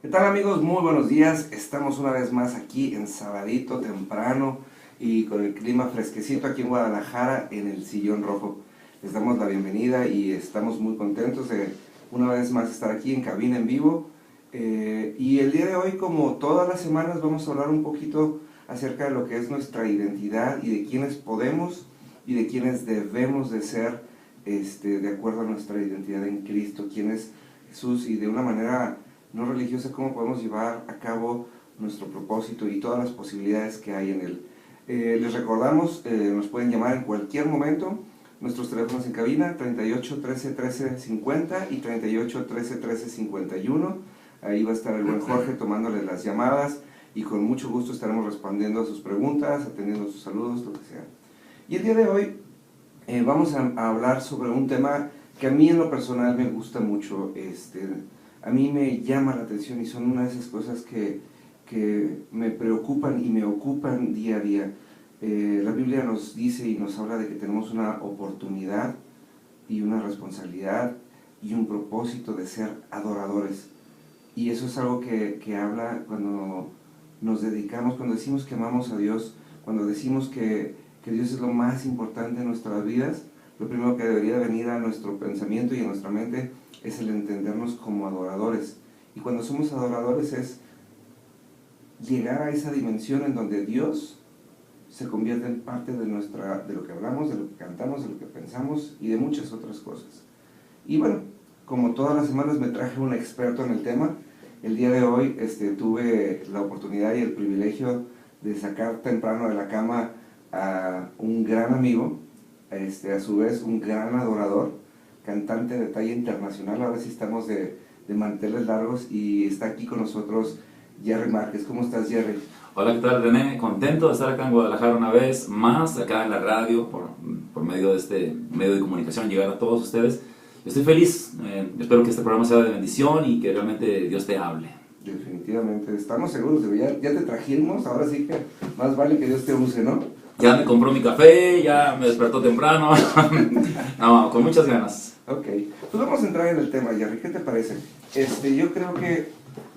¿Qué tal, amigos? Muy buenos días. Estamos una vez más aquí en sabadito temprano y con el clima fresquecito aquí en Guadalajara en el Sillón Rojo. Les damos la bienvenida y estamos muy contentos de una vez más estar aquí en cabina en vivo. Y el día de hoy, como todas las semanas, vamos a hablar un poquito acerca de lo que es nuestra identidad y de quiénes podemos y de quiénes debemos de ser de acuerdo a nuestra identidad en Cristo, quién es Jesús, y de una manera no religiosa cómo podemos llevar a cabo nuestro propósito y todas las posibilidades que hay en él. Les recordamos, nos pueden llamar en cualquier momento. Nuestros teléfonos en cabina 38 13 13 50 y 38 13 13 51. Ahí va a estar el buen Jorge tomándole las llamadas y con mucho gusto estaremos respondiendo a sus preguntas, atendiendo sus saludos, lo que sea. Y el día de hoy vamos a hablar sobre un tema que a mí en lo personal me gusta mucho. A mí me llama la atención y son una de esas cosas que me preocupan y me ocupan día a día. La Biblia nos dice y nos habla de que tenemos una oportunidad y una responsabilidad y un propósito de ser adoradores. Y eso es algo que habla cuando nos dedicamos, cuando decimos que amamos a Dios, cuando decimos que Dios es lo más importante en nuestras vidas. Lo primero que debería venir a nuestro pensamiento y a nuestra mente es el entendernos como adoradores. Y cuando somos adoradores es llegar a esa dimensión en donde Dios se convierte en parte de lo que hablamos, de lo que cantamos, de lo que pensamos y de muchas otras cosas. Y bueno, como todas las semanas me traje un experto en el tema. El día de hoy tuve la oportunidad y el privilegio de sacar temprano de la cama a un gran amigo, a su vez un gran adorador, cantante de talla internacional. Ahora sí estamos de manteles largos y está aquí con nosotros Jerry Márquez. ¿Cómo estás, Jerry? Hola, ¿qué tal, René? Contento de estar acá en Guadalajara una vez más, acá en la radio, por medio de este medio de comunicación, llegar a todos ustedes. Estoy feliz, espero que este programa sea de bendición y que realmente Dios te hable. Definitivamente, estamos seguros, ya te trajimos, ahora sí que más vale que Dios te use, ¿no? Ya me compró mi café, ya me despertó temprano, no, con muchas ganas. Ok, pues vamos a entrar en el tema, Jerry, ¿qué te parece? Yo creo que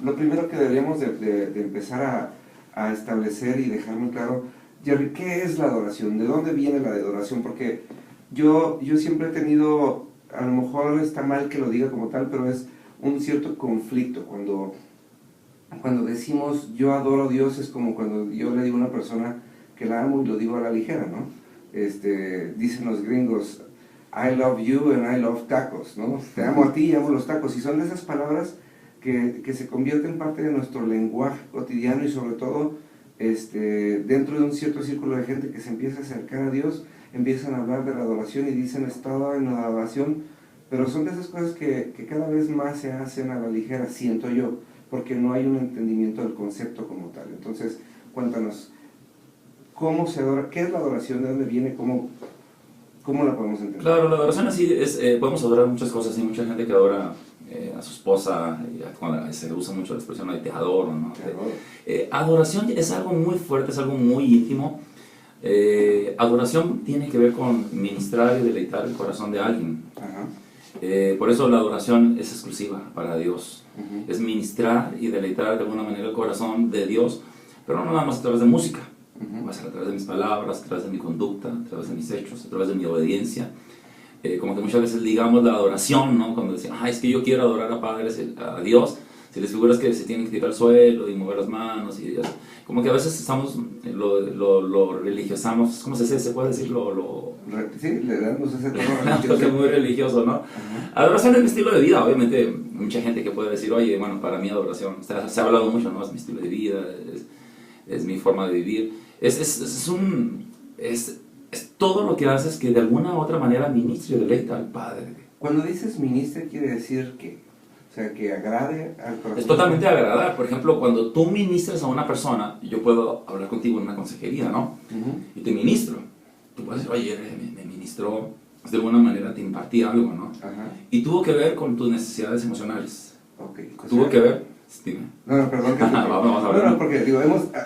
lo primero que deberíamos de empezar a establecer y dejar muy claro, Jerry, ¿qué es la adoración? ¿De dónde viene la adoración? Porque yo siempre he tenido, a lo mejor está mal que lo diga como tal, pero es un cierto conflicto. Cuando decimos yo adoro a Dios, es como cuando yo le digo a una persona que la amo y lo digo a la ligera, ¿no? Dicen los gringos, I love you and I love tacos, ¿no? Te amo a ti y amo los tacos. Y son de esas palabras que se convierten en parte de nuestro lenguaje cotidiano y sobre todo dentro de un cierto círculo de gente que se empieza a acercar a Dios, empiezan a hablar de la adoración y dicen estado en la adoración, pero son de esas cosas que cada vez más se hacen a la ligera, siento yo, porque no hay un entendimiento del concepto como tal. Entonces, cuéntanos, ¿cómo se adora? ¿Qué es la adoración? ¿De dónde viene? ¿Cómo la podemos entender? Claro, la adoración así es, podemos adorar muchas cosas, hay mucha gente que adora a su esposa, se usa mucho la expresión de te adoro, ¿no? Te adoro. Adoración es algo muy fuerte, es algo muy íntimo. Adoración tiene que ver con ministrar y deleitar el corazón de alguien. Ajá. Por eso la adoración es exclusiva para Dios. Uh-huh. Es ministrar y deleitar de alguna manera el corazón de Dios, pero no nada más a través de música. Uh-huh. Va a ser a través de mis palabras, a través de mi conducta, a través de mis hechos, a través de mi obediencia. Como que muchas veces digamos la adoración, ¿no? Cuando decimos, es que yo quiero adorar a Dios, si les figuras que se tienen que tirar al suelo y mover las manos, y como que a veces estamos, lo religiosamos, ¿cómo se puede decir? Sí, le damos ese tono que muy religioso, ¿no? Uh-huh. Adoración es mi estilo de vida, obviamente, mucha gente que puede decir, oye, bueno, para mí adoración, se ha hablado mucho, ¿no? Es mi estilo de vida, es mi forma de vivir, es todo lo que haces que de alguna u otra manera ministre y deleita al Padre. Cuando dices ministre, quiere decir que, o sea, que agrade al corazón. Es totalmente agradar. Por ejemplo, cuando tú ministras a una persona, yo puedo hablar contigo en una consejería, ¿no? Uh-huh. Y te ministro. Tú puedes decir, oye, me ministró, de alguna manera te impartí algo, ¿no? Uh-huh. Y tuvo que ver con tus necesidades emocionales. Okay. Tuvo que ver. Dime. No, perdón. Vamos a ver. No, porque digo,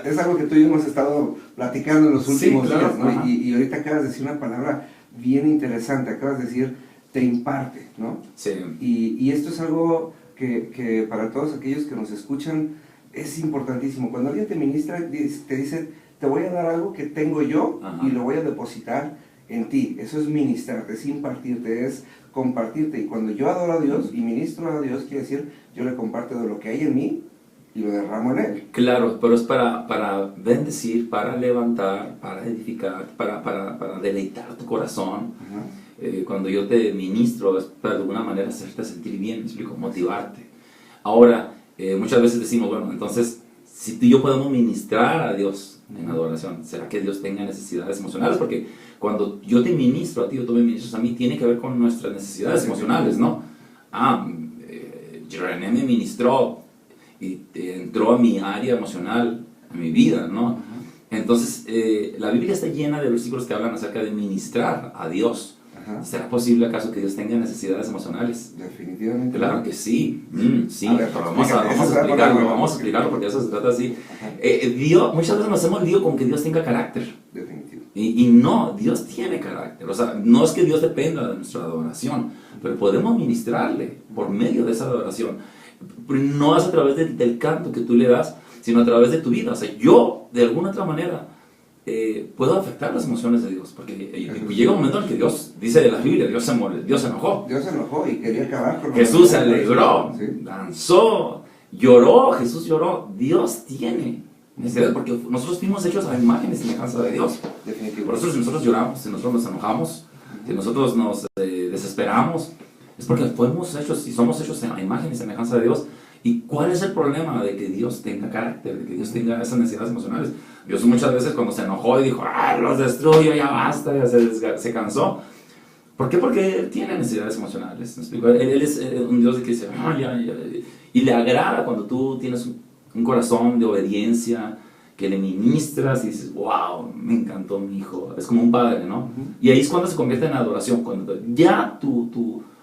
es algo que tú y yo hemos estado platicando en los últimos días, ¿no? Y ahorita acabas de decir una palabra bien interesante, acabas de decir, te imparte, ¿no? Sí. Y esto es algo que para todos aquellos que nos escuchan es importantísimo. Cuando alguien te ministra, te dice, te voy a dar algo que tengo yo y lo voy a depositar en ti. Eso es ministrarte, es impartirte, es compartirte. Y cuando yo adoro a Dios y ministro a Dios, quiere decir, yo le comparto de lo que hay en mí y lo derramo en Él. Claro, pero es para bendecir, para levantar, para edificar, para deleitar tu corazón. Cuando yo te ministro, es para de alguna manera hacerte sentir bien, me explico, motivarte. Ahora, muchas veces decimos, bueno, entonces, si tú y yo podemos ministrar a Dios en adoración, ¿será que Dios tenga necesidades emocionales? Porque cuando yo te ministro a ti o tú me ministras a mí, tiene que ver con nuestras necesidades emocionales, ¿no? René me ministró y entró a mi área emocional, a mi vida, ¿no? Entonces, la Biblia está llena de versículos que hablan acerca de ministrar a Dios. ¿Será posible acaso que Dios tenga necesidades emocionales? Definitivamente. Claro que sí, sí. A ver, vamos a explicarlo porque eso se trata así. Dios, muchas veces nos hacemos lío con que Dios tenga carácter. Definitivo. Y no, Dios tiene carácter. O sea, no es que Dios dependa de nuestra adoración, pero podemos ministrarle por medio de esa adoración. No es a través del canto que tú le das, sino a través de tu vida. O sea, yo, de alguna otra manera, puedo afectar las emociones de Dios, porque llega un momento en que Dios, dice la Biblia, Dios se enojó. Dios se enojó y quería acabar con Jesús se alegró, sí. Danzó, lloró, Jesús lloró. Dios tiene necesidad, porque nosotros fuimos hechos a imagen y semejanza de Dios. Definitivo. Por eso si nosotros lloramos, si nosotros nos enojamos, si nosotros nos desesperamos, es porque fuimos hechos y somos hechos a imagen y semejanza de Dios. ¿Y cuál es el problema de que Dios tenga carácter, de que Dios tenga esas necesidades emocionales? Dios muchas veces cuando se enojó y dijo, los destruyo, ya basta, ya se cansó. ¿Por qué? Porque Él tiene necesidades emocionales. ¿Me explico? Él es un Dios que dice, y le agrada cuando tú tienes un corazón de obediencia, que le ministras y dices, wow, me encantó mi hijo. Es como un padre, ¿no? Y ahí es cuando se convierte en adoración, cuando ya tu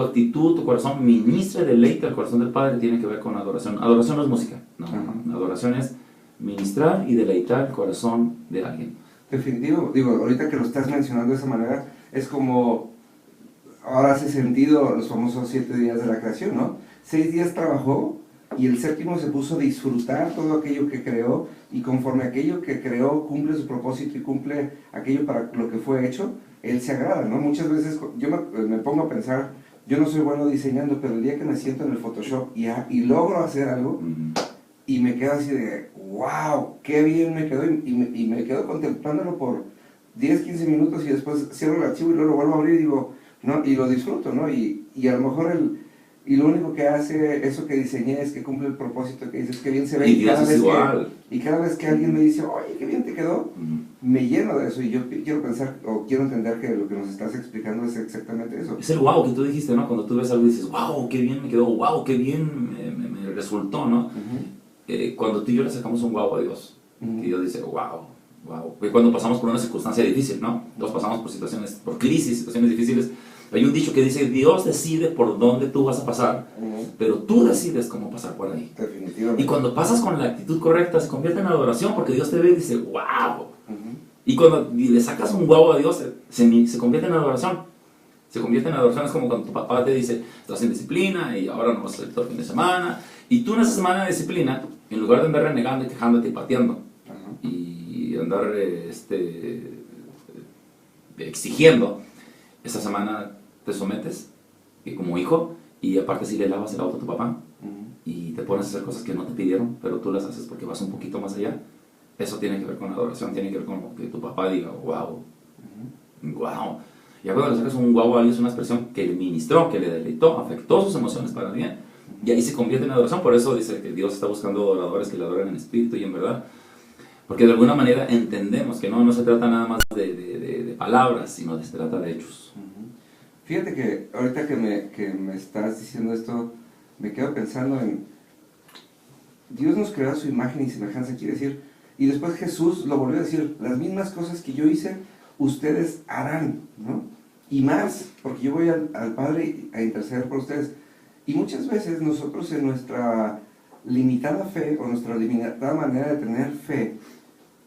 actitud, tu corazón ministra y deleita el corazón del Padre, tiene que ver con adoración. Adoración no es música, no. Adoración es ministrar y deleitar el corazón de alguien. Definitivo, digo, ahorita que lo estás mencionando de esa manera, es como, ahora hace sentido los famosos 7 días de la creación, ¿no? 6 días trabajó y el séptimo se puso a disfrutar todo aquello que creó, y conforme aquello que creó cumple su propósito y cumple aquello para lo que fue hecho, Él se agrada, ¿no? Muchas veces yo me pongo a pensar, yo no soy bueno diseñando, pero el día que me siento en el Photoshop y logro hacer algo, y me quedo así de, wow, qué bien me quedó, y me quedo contemplándolo por 10, 15 minutos, y después cierro el archivo y luego lo vuelvo a abrir y digo, no, y lo disfruto, ¿no? Y a lo mejor lo único que hace eso que diseñé es que cumple el propósito que dices, qué bien se ve, y cada vez que alguien me dice, oye, qué bien te quedó, me lleno de eso, y yo quiero pensar, o quiero entender que lo que nos estás explicando es exactamente eso. Es el wow que tú dijiste, ¿no? Cuando tú ves algo y dices, wow, qué bien me quedó, wow, qué bien me resultó, ¿no? Cuando tú y yo le sacamos un wow a Dios, y Dios dice, wow. Y cuando pasamos por una circunstancia difícil, ¿no? Todos pasamos por crisis, situaciones difíciles. Hay un dicho que dice, Dios decide por dónde tú vas a pasar, pero tú decides cómo pasar por ahí. Definitivamente. Y cuando pasas con la actitud correcta, se convierte en adoración, porque Dios te ve y dice, wow. Y cuando le sacas un wow a Dios, se convierte en adoración. Se convierte en adoración. Es como cuando tu papá te dice, estás en disciplina y ahora no vas a salir todo el fin de semana. Y tú en esa semana de disciplina, en lugar de andar renegando y quejándote y pateando, y andar exigiendo, esa semana te sometes y como hijo, y aparte si le lavas el auto a tu papá, y te pones a hacer cosas que no te pidieron, pero tú las haces porque vas un poquito más allá. Eso tiene que ver con la adoración, tiene que ver con que tu papá diga, wow, wow. Ya cuando le sacas un wow a alguien, es una expresión que le ministró, que le deleitó, afectó sus emociones para bien, y ahí se convierte en adoración. Por eso dice que Dios está buscando adoradores que le adoren en espíritu y en verdad, porque de alguna manera entendemos que no se trata nada más de palabras, sino se trata de hechos. Fíjate que ahorita que me estás diciendo esto, me quedo pensando en, Dios nos creó a su imagen y semejanza, quiere decir, y después Jesús lo volvió a decir, las mismas cosas que yo hice, ustedes harán, ¿no? Y más, porque yo voy al Padre a interceder por ustedes. Y muchas veces nosotros en nuestra limitada fe, o nuestra limitada manera de tener fe,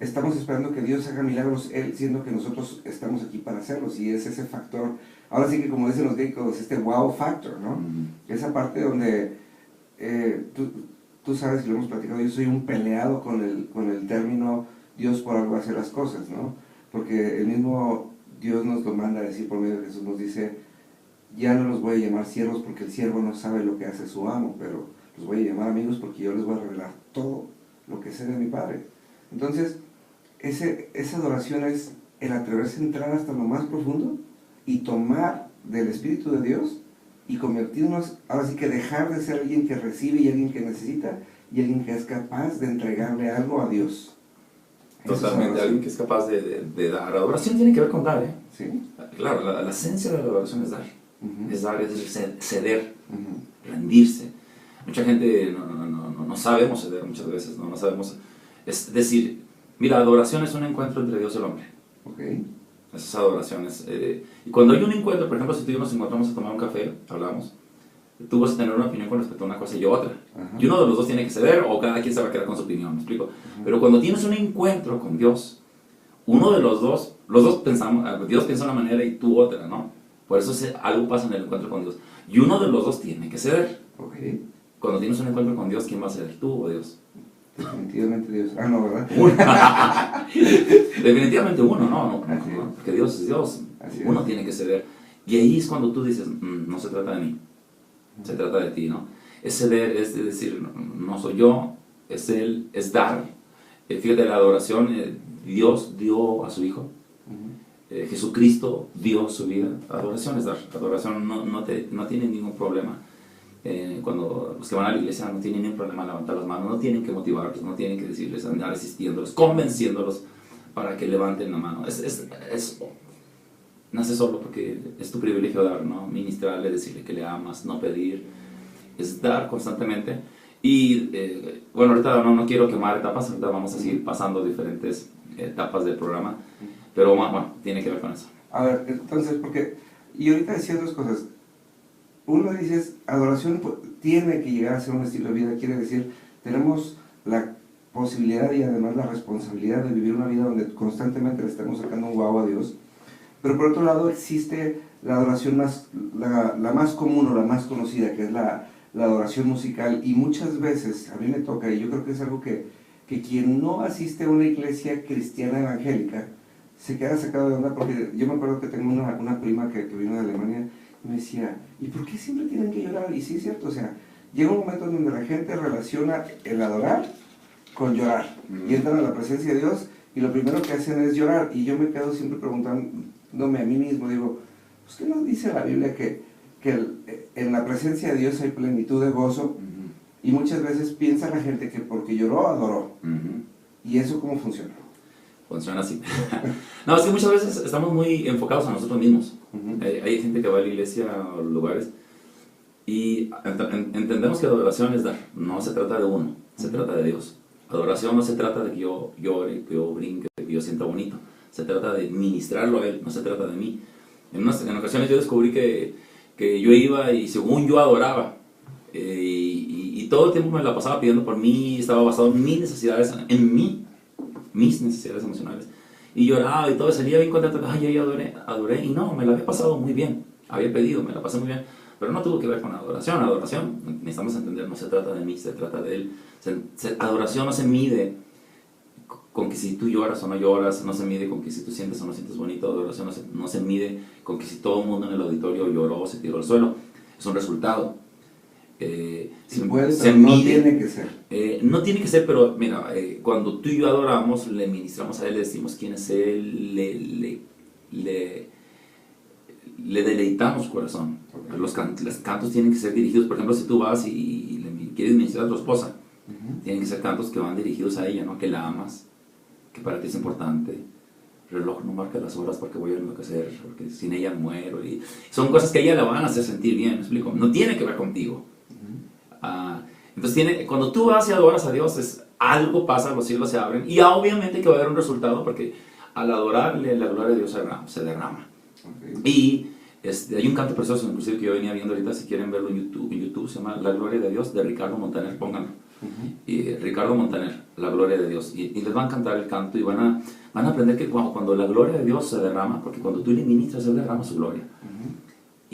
estamos esperando que Dios haga milagros, Él, siendo que nosotros estamos aquí para hacerlos, y es ese factor, ahora sí que como dicen los gringos, este wow factor, ¿no? Esa parte donde tú sabes, y lo hemos platicado, yo soy un peleado con el término Dios por algo hace las cosas, ¿no? Porque el mismo Dios nos lo manda a decir por medio de Jesús, nos dice, ya no los voy a llamar siervos porque el siervo no sabe lo que hace su amo, pero los voy a llamar amigos porque yo les voy a revelar todo lo que sé de mi Padre. Entonces, esa adoración es el atreverse a entrar hasta lo más profundo y tomar del Espíritu de Dios y convertirnos, ahora sí que dejar de ser alguien que recibe y alguien que necesita y alguien que es capaz de entregarle algo a Dios. Totalmente, alguien que es capaz de dar. Adoración tiene que ver con dar, ¿eh? ¿Sí? Claro, la esencia de la adoración es dar. Es dar, es decir, ceder, rendirse. Mucha gente no sabemos ceder muchas veces, no sabemos. Es decir, mira, adoración es un encuentro entre Dios y el hombre. Okay. Esas adoraciones. Y cuando hay un encuentro, por ejemplo, si tú y yo nos encontramos a tomar un café, hablamos, tú vas a tener una opinión con respecto a una cosa y otra. Y uno de los dos tiene que ceder o cada quien se va a quedar con su opinión, ¿me explico? Pero cuando tienes un encuentro con Dios, uno de los dos pensamos, Dios piensa una manera y tú otra, ¿no? Por eso algo pasa en el encuentro con Dios. Y uno de los dos tiene que ceder. Okay. Cuando tienes un encuentro con Dios, ¿quién va a ceder? ¿Tú o Dios? Definitivamente Dios. Ah, no, ¿verdad? Definitivamente uno, no, porque Dios es Dios. Uno tiene que ceder. Y ahí es cuando tú dices, no se trata de mí, se trata de ti, ¿no? Es ceder, es decir, no soy yo, es Él, es dar. Fíjate, la adoración, Dios dio a su Hijo. Jesucristo dio su vida. Adoración es dar. Adoración no tiene ningún problema. Cuando los que van a la iglesia no tienen ningún problema en levantar las manos, no tienen que motivarlos, no tienen que decirles, andar asistiéndolos, convenciéndolos para que levanten la mano. Nace solo porque es tu privilegio dar, ¿no? Ministrarle, decirle que le amas, no pedir, es dar constantemente. Y bueno, ahorita no quiero quemar etapas, ahorita vamos a seguir pasando diferentes etapas del programa, pero bueno, tiene que ver con eso. A ver, entonces, y ahorita decía dos cosas. Uno dice, adoración tiene que llegar a ser un estilo de vida, quiere decir, tenemos la posibilidad y además la responsabilidad de vivir una vida donde constantemente le estamos sacando un guau a Dios. Pero por otro lado existe la adoración la más común o la más conocida, que es la adoración musical, y muchas veces a mí me toca, y yo creo que es algo que quien no asiste a una iglesia cristiana evangélica se queda sacado de onda, porque yo me acuerdo que tengo una prima que vino de Alemania y me decía, ¿y por qué siempre tienen que llorar? Y sí es cierto, o sea, llega un momento en donde la gente relaciona el adorar con llorar, y entran a la presencia de Dios y lo primero que hacen es llorar, y yo me quedo siempre preguntándome a mí mismo, digo, pues ¿qué nos dice la Biblia que en la presencia de Dios hay plenitud de gozo? Y muchas veces piensa la gente que porque lloró, adoró. ¿Y eso cómo funciona? Funciona así. No, es que muchas veces estamos muy enfocados a nosotros mismos. Hay gente que va a la iglesia o lugares y entendemos que adoración es dar. No se trata de uno, se trata de Dios. Adoración no se trata de que yo llore, que yo brinque, que yo sienta bonito. Se trata de ministrarlo a Él, no se trata de mí. En ocasiones yo descubrí que yo iba y según yo adoraba, y todo el tiempo me la pasaba pidiendo por mí, estaba basado en mis necesidades, mis necesidades emocionales, y lloraba y todo, salía bien contento, ay, yo adoré, y no, me la había pasado muy bien, había pedido, me la pasé muy bien, pero no tuvo que ver con adoración, necesitamos entender, no se trata de mí, se trata de Él. Adoración no se mide con que si tú lloras o no lloras, no se mide con que si tú sientes o no sientes bonito. Adoración no se mide con que si todo el mundo en el auditorio lloró o se tiró al suelo. Es un resultado. No tiene que ser. No tiene que ser, pero mira, cuando tú y yo adoramos, le ministramos a Él, le decimos quién es Él, le deleitamos corazón. Los cantos tienen que ser dirigidos, por ejemplo, si tú vas y le quieres ministrar a tu esposa, tienen que ser cantos que van dirigidos a ella, ¿no? Que la amas, que para ti es importante. El reloj no marca las horas porque voy a enloquecer, porque sin ella muero. Y son cosas que a ella la van a hacer sentir bien, ¿me explico? No tiene que ver contigo. Entonces cuando tú vas y adoras a Dios, algo pasa, los cielos se abren, y obviamente que va a haber un resultado, porque al adorarle la gloria de Dios se derrama. Y hay un canto precioso, inclusive, que yo venía viendo ahorita, si quieren verlo en YouTube se llama La Gloria de Dios, de Ricardo Montaner, pónganlo. y Ricardo Montaner, La Gloria de Dios, y les va a encantar el canto y van a aprender que cuando la gloria de Dios se derrama, porque cuando tú le ministras, Él derrama su gloria.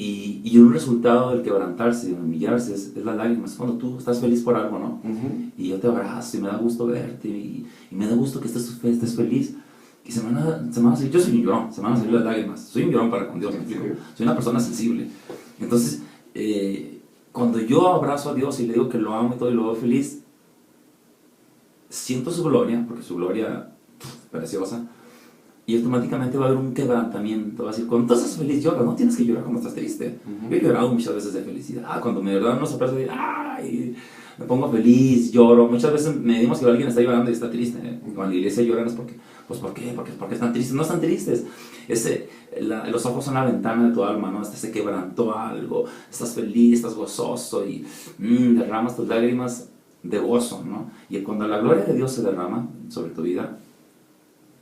Y un resultado del quebrantarse, de humillarse, es las lágrimas. Cuando tú estás feliz por algo, ¿no? Y yo te abrazo y me da gusto verte y me da gusto que estés feliz. Y se me van a salir, yo soy un llorón, se me van a salir las lágrimas. Soy un llorón para con Dios, ¿me explico? Soy una persona sensible. Entonces, cuando yo abrazo a Dios y le digo que lo amo y todo y lo veo feliz, siento su gloria, porque su gloria es preciosa. Y automáticamente va a haber un quebrantamiento. Va a decir, cuando tú estás feliz, llora. No tienes que llorar cuando estás triste. Yo he llorado muchas veces de felicidad. Cuando me verdad no se aprecia, ¡ay! Me pongo feliz, lloro. Muchas veces me dimos que alguien está llorando y está triste. Cuando en la iglesia lloran es porque, pues ¿por qué? Porque están tristes. No están tristes. Los ojos son la ventana de tu alma, ¿no? Se quebrantó algo. Estás feliz, estás gozoso y derramas tus lágrimas de gozo, ¿no? Y cuando la gloria de Dios se derrama sobre tu vida,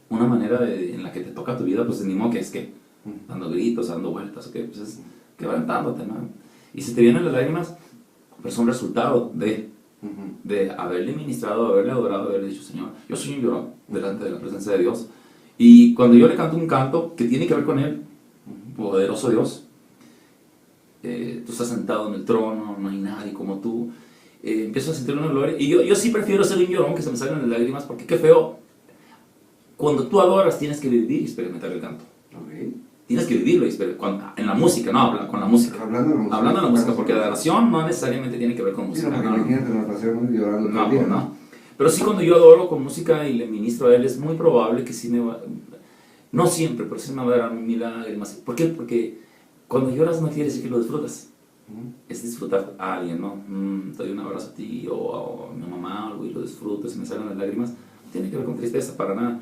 una manera en la que te toca tu vida, pues ni modo que es que dando gritos, dando vueltas, pues es quebrantándote, ¿no? Y si te vienen las lágrimas, pues es un resultado de haberle ministrado, haberle adorado, haberle dicho, Señor, yo soy un llorón delante de la presencia de Dios. Y cuando yo le canto un canto que tiene que ver con Él, poderoso Dios, tú estás sentado en el trono, no hay nadie como tú, empiezo a sentir una gloria. Y yo sí prefiero ser un llorón que se me salgan las lágrimas, porque qué feo. Cuando tú adoras, tienes que vivir y experimentar el canto. Tienes que vivirlo en la música, no, con la música. Hablando de la música, porque la adoración no necesariamente tiene que ver con música. Sí, no, imagínate, nos pasemos llorando todo el día. No. Pero sí, cuando yo adoro con música y le ministro a Él, es muy probable que sí me va... No siempre, pero sí me va a dar mi lágrimas. ¿Por qué? Porque cuando lloras no quiere decir que lo disfrutas. Es disfrutar a alguien, ¿no? Te doy un abrazo a ti o a mi mamá o algo y lo disfruto, y me salen las lágrimas. No tiene que ver con tristeza, para nada.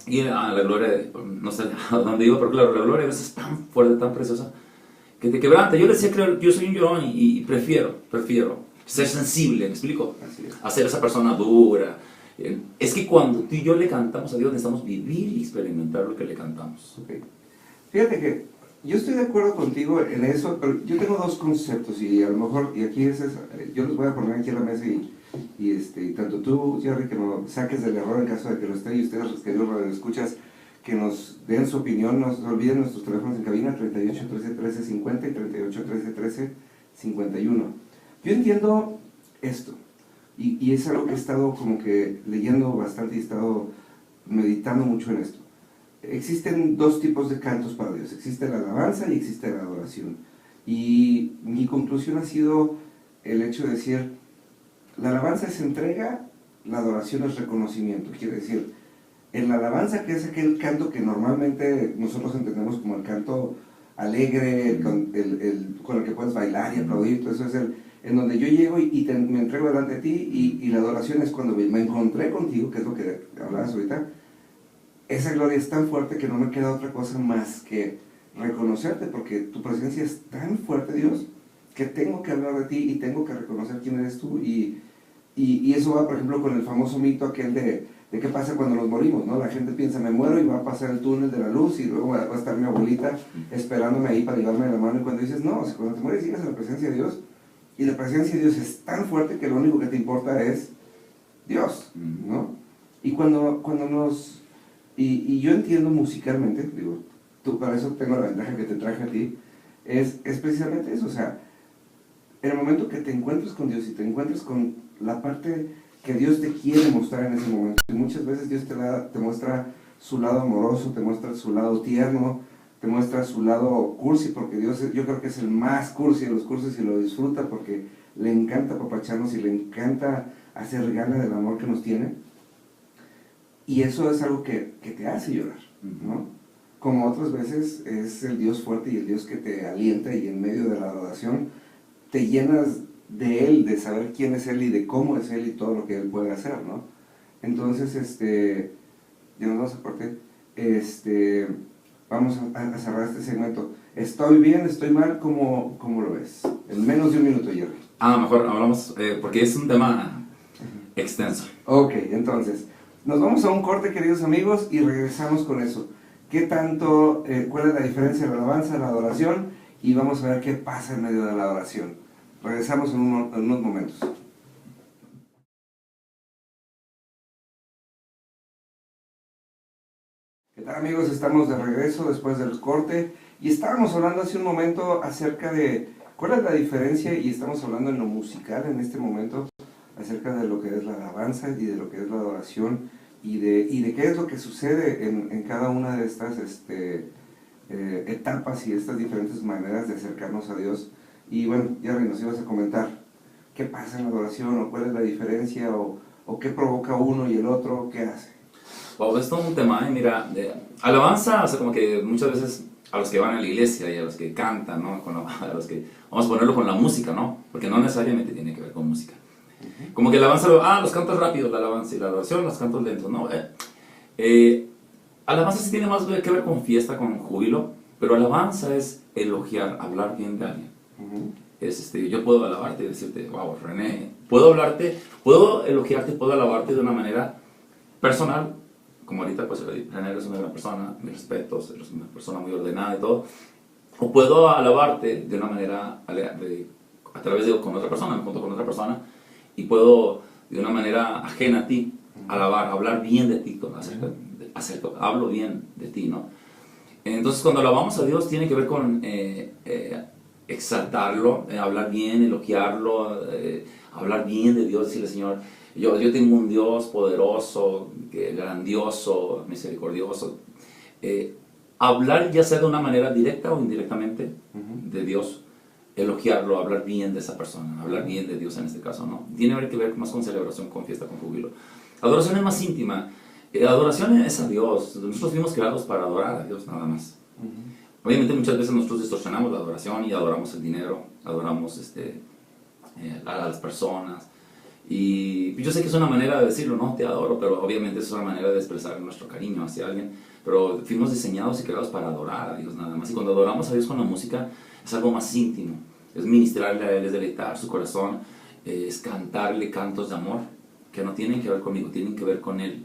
Y la gloria, no sé a dónde digo, pero claro, la gloria a veces es tan fuerte, tan preciosa, que te quebranta. Yo le decía que yo soy un llorón y prefiero ser sensible, ¿me explico? A ser esa persona dura. Es que cuando tú y yo le cantamos a Dios, necesitamos vivir y experimentar lo que le cantamos. Fíjate que yo estoy de acuerdo contigo en eso, pero yo tengo dos conceptos y a lo mejor, y aquí yo los voy a poner aquí en la mesa y tanto tú, Jerry, que nos saques del error en caso de que lo esté, y ustedes, los queridos radioescuchas, que nos den su opinión. No se olviden nuestros teléfonos en cabina, 38 13 13 50 y 38 13 13 51. Yo entiendo esto, y es algo que he estado como que leyendo bastante y he estado meditando mucho en esto. Existen dos tipos de cantos para Dios: existe la alabanza y existe la adoración. Y mi conclusión ha sido el hecho de decir, la alabanza es entrega, la adoración es reconocimiento. Quiere decir, en la alabanza, que es aquel canto que normalmente nosotros entendemos como el canto alegre, con el que puedes bailar y aplaudir, todo eso es en donde yo llego y me entrego delante de ti, y la adoración es cuando me encontré contigo, que es lo que hablabas ahorita. Esa gloria es tan fuerte que no me queda otra cosa más que reconocerte, porque tu presencia es tan fuerte, Dios, que tengo que hablar de ti y tengo que reconocer quién eres tú. Y eso va, por ejemplo, con el famoso mito aquel de qué pasa cuando nos morimos, ¿no? La gente piensa, me muero y va a pasar el túnel de la luz y luego va a estar mi abuelita esperándome ahí para llevarme de la mano. Y cuando dices, no, o sea, cuando te mueres llegas a la presencia de Dios, y la presencia de Dios es tan fuerte que lo único que te importa es Dios, ¿no? Y cuando nos... Y yo entiendo musicalmente, digo, tú, para eso tengo la ventaja que te traje a ti, es precisamente eso. O sea, en el momento que te encuentres con Dios y te encuentres con la parte que Dios te quiere mostrar en ese momento, y muchas veces Dios te muestra su lado amoroso, te muestra su lado tierno, te muestra su lado cursi, porque Dios, yo creo que es el más cursi de los cursis y lo disfruta porque le encanta apapacharnos y le encanta hacer gala del amor que nos tiene. Y eso es algo que te hace llorar, ¿no? Como otras veces es el Dios fuerte y el Dios que te alienta, y en medio de la adoración te llenas de Él, de saber quién es Él y de cómo es Él y todo lo que Él puede hacer, ¿no? Entonces, ya nos vamos a cortar, vamos a cerrar este segmento. ¿Estoy bien, estoy mal? ¿Cómo lo ves? En menos de un minuto, Jerry. Mejor hablamos, porque es un tema extenso. Ok, entonces, nos vamos a un corte, queridos amigos, y regresamos con eso. ¿Qué tanto, cuál es la diferencia de la alabanza, la adoración? Y vamos a ver qué pasa en medio de la adoración. Regresamos en unos momentos. ¿Qué tal, amigos? Estamos de regreso después del corte y estábamos hablando hace un momento acerca de cuál es la diferencia, y estamos hablando en lo musical en este momento, acerca de lo que es la alabanza y de lo que es la adoración y de qué es lo que sucede en cada una de estas etapas y estas diferentes maneras de acercarnos a Dios. Y bueno, Jerry, nos ibas a comentar qué pasa en la adoración, o cuál es la diferencia, o qué provoca uno y el otro, qué hace. Wow, esto es un tema, mira, alabanza, o sea, como que muchas veces a los que van a la iglesia y a los que cantan, ¿no? A los que, vamos a ponerlo con la música, ¿no? Porque no necesariamente tiene que ver con música. Como que la alabanza, los cantos rápidos, la alabanza, y la adoración, los cantos lentos, ¿no? Alabanza sí tiene más que ver con fiesta, con júbilo, pero alabanza es elogiar, hablar bien de alguien. Yo puedo alabarte y decirte, wow, René, puedo elogiarte, puedo alabarte de una manera personal, como ahorita, pues, René, eres una gran persona, mis respetos, eres una persona muy ordenada y todo. O puedo alabarte de una manera a través de con otra persona, me junto con otra persona, y puedo de una manera ajena a ti hablar bien de ti, hablo bien de ti, ¿no? Entonces, cuando alabamos a Dios, tiene que ver con exaltarlo, hablar bien, elogiarlo, hablar bien de Dios, decirle, Señor, yo tengo un Dios poderoso, grandioso, misericordioso. Hablar ya sea de una manera directa o indirectamente de Dios, elogiarlo, hablar bien de esa persona, hablar bien de Dios en este caso, ¿no? Tiene que ver más con celebración, con fiesta, con júbilo. Adoración es más íntima. Adoración es a Dios. Nosotros fuimos creados para adorar a Dios nada más. Obviamente muchas veces nosotros distorsionamos la adoración y adoramos el dinero, adoramos a las personas. Y yo sé que es una manera de decirlo, no, te adoro, pero obviamente es una manera de expresar nuestro cariño hacia alguien. Pero fuimos diseñados y creados para adorar a Dios nada más. Y cuando adoramos a Dios con la música es algo más íntimo. Es ministrarle a Él, es deleitar su corazón, es cantarle cantos de amor que no tienen que ver conmigo, tienen que ver con Él.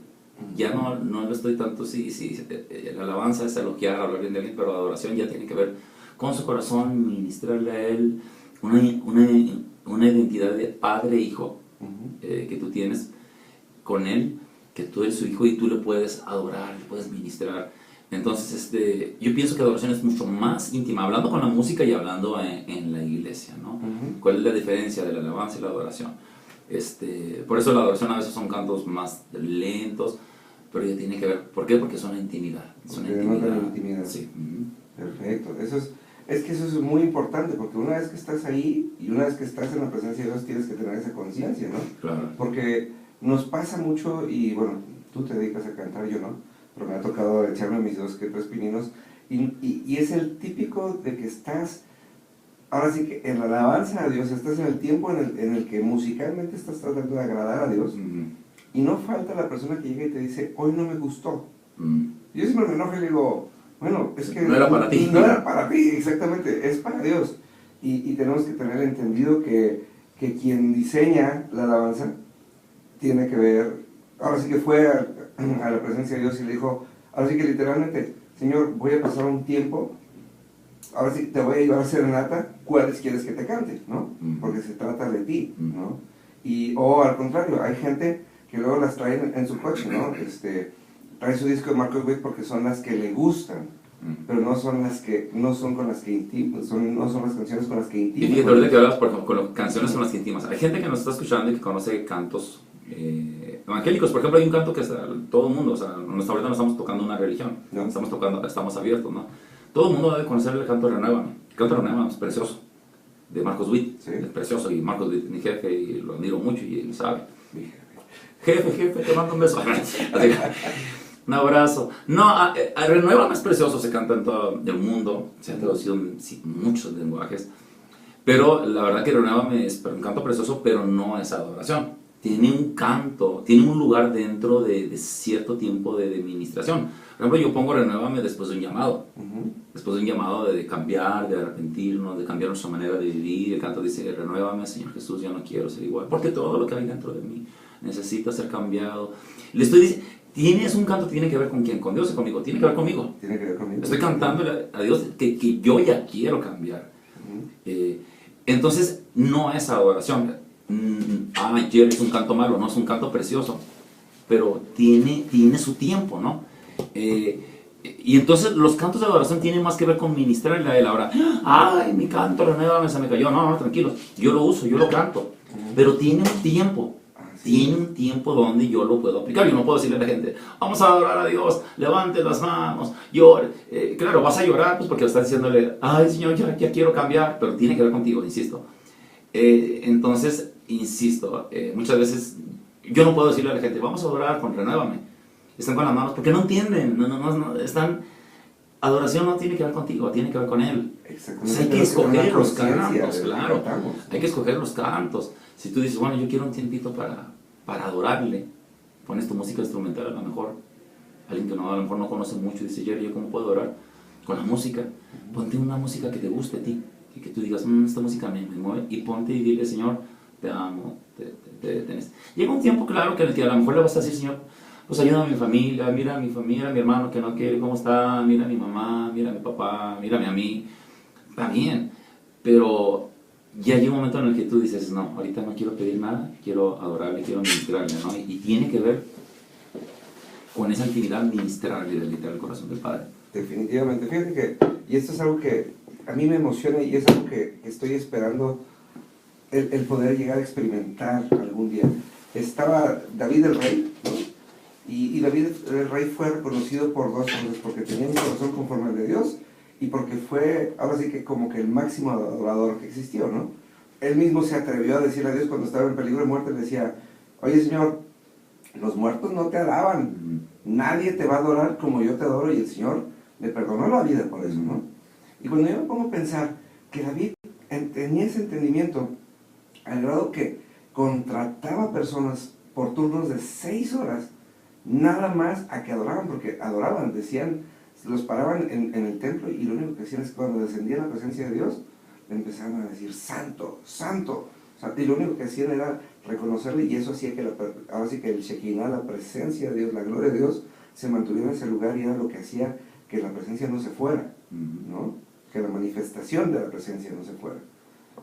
Ya no lo estoy tanto, la alabanza es elogiar, hablar bien de Él, pero la adoración ya tiene que ver con su corazón, ministrarle a Él una identidad de padre e hijo que tú tienes con Él, que tú eres su hijo y tú le puedes adorar, le puedes ministrar. Entonces, yo pienso que la adoración es mucho más íntima, hablando con la música y hablando en la iglesia, ¿no? ¿Cuál es la diferencia de la alabanza y la adoración? Por eso la adoración a veces son cantos más lentos, pero ya tiene que ver, ¿por qué? Porque son intimidad. Son intimidad. Sí. Perfecto. Es que eso es muy importante, porque una vez que estás ahí y una vez que estás en la presencia de Dios, tienes que tener esa conciencia, ¿no? Claro. Porque nos pasa mucho, y bueno, tú te dedicas a cantar, yo no, pero me ha tocado echarme mis 2 que 3 pininos, y es el típico de que estás, ahora sí que en la alabanza a Dios, estás en el tiempo en el que musicalmente estás tratando de agradar a Dios, y no falta la persona que llega y te dice, hoy no me gustó. Yo siempre me enojo y le digo, bueno, es que no era para ti. No era para ti, exactamente, es para Dios. Y tenemos que tener entendido que quien diseña la alabanza tiene que ver, ahora sí que fue a la presencia de Dios y le dijo, ahora sí que literalmente, Señor, voy a pasar un tiempo, ahora sí te voy a llevar serenata, ¿cuáles quieres que te cante? ¿No? Porque se trata de ti, ¿no? O al contrario, hay gente que luego las trae en su coche, ¿no? Trae su disco de Marcos Witt porque son las que le gustan, pero no son con las que intiman, no son las canciones con las que intiman. Y fíjate, ahorita que hablas, por ejemplo, con las canciones con las que intimas, hay gente que nos está escuchando y que conoce cantos evangélicos. Por ejemplo, hay un canto que todo el mundo, o sea, ahorita no estamos tocando una religión, ¿no? Estamos abiertos, ¿no? Todo el mundo debe conocer el canto Renuévame. El canto Renuévame es precioso, de Marcos Witt, sí. Es precioso, y Marcos Witt es mi jefe y lo admiro mucho y él sabe. Jefe, te mando un beso. Un abrazo. No, Renuévame es precioso, se canta en todo el mundo, se ha traducido en muchos lenguajes, pero la verdad que Renuévame es un canto precioso, pero no es adoración. Tiene un canto, tiene un lugar dentro de cierto tiempo de administración. Por ejemplo, yo pongo Renuévame después de un llamado, después de un llamado de cambiar, de arrepentirnos, de cambiar nuestra manera de vivir. El canto dice, Renuévame, Señor Jesús, ya no quiero ser igual, porque todo lo que hay dentro de mí necesita ser cambiado. Le estoy diciendo, tienes un canto, tiene que ver con quién, con Dios o conmigo, tiene que ver conmigo. Tiene que ver conmigo. Estoy cantando a Dios que yo ya quiero cambiar. Entonces, no es adoración. Ayer es un canto malo, no es un canto precioso, pero tiene su tiempo, ¿no? Y entonces los cantos de adoración tienen más que ver con ministrarle a él. Ahora, ay, mi canto, renuévame, se me cayó. No, no, tranquilos, yo lo uso, yo lo canto. Pero tiene un tiempo. Tiene un tiempo donde yo lo puedo aplicar. Yo no puedo decirle a la gente, vamos a adorar a Dios, levante las manos, llore. Claro, vas a llorar pues porque estás diciéndole, ay Señor, ya quiero cambiar, pero tiene que ver contigo, insisto. Entonces, insisto, muchas veces yo no puedo decirle a la gente, vamos a adorar con renuévame. Están con las manos porque no entienden, no, están... Adoración no tiene que ver contigo, tiene que ver con Él. Exactamente. O sea, hay que escoger los cantos, de claro. cantamos. Hay que escoger los cantos. Si tú dices, bueno, yo quiero un tiempito para adorarle, pones tu música instrumental a lo mejor. Alguien que no, a lo mejor no conoce mucho dice, Jerry, ¿yo cómo puedo orar? Con la música. Ponte una música que te guste a ti. Y que tú digas, esta música me mueve. Y ponte y dile, Señor, te amo, te tenés. Llega un tiempo, claro, que en el que a lo mejor le vas a decir, Señor, pues ayuda a mi familia, mira a mi familia, a mi hermano que no quiere, cómo está, mira a mi mamá, mira a mi papá, mírame a mí. Está bien, pero ya llega un momento en el que tú dices, no, ahorita no quiero pedir nada, quiero adorarle, quiero ministrarle, ¿no? Y tiene que ver con esa actividad ministrarle y deleitar el corazón del Padre. Definitivamente, fíjate que, y esto es algo que a mí me emociona y es algo que estoy esperando el poder llegar a experimentar algún día. Estaba David el rey, ¿no? Y David el rey fue reconocido por dos cosas, porque tenía un corazón conforme al de Dios y porque fue, ahora sí que como que el máximo adorador que existió, ¿no? Él mismo se atrevió a decirle a Dios cuando estaba en peligro de muerte, le decía, oye Señor, los muertos no te alaban, nadie te va a adorar como yo te adoro, y el Señor le perdonó la vida por eso, ¿no? Y cuando yo me pongo a pensar que David tenía ese entendimiento, al grado que contrataba personas por turnos de 6 horas, nada más a que adoraban, porque adoraban, decían, los paraban en el templo y lo único que hacían es que cuando descendía la presencia de Dios, le empezaban a decir, santo, santo, o sea, y lo único que hacían era reconocerle, y eso hacía que ahora sí que el Shekinah, la presencia de Dios, la gloria de Dios, se mantuviera en ese lugar, y era lo que hacía que la presencia no se fuera, ¿no? Que la manifestación de la presencia no se fuera.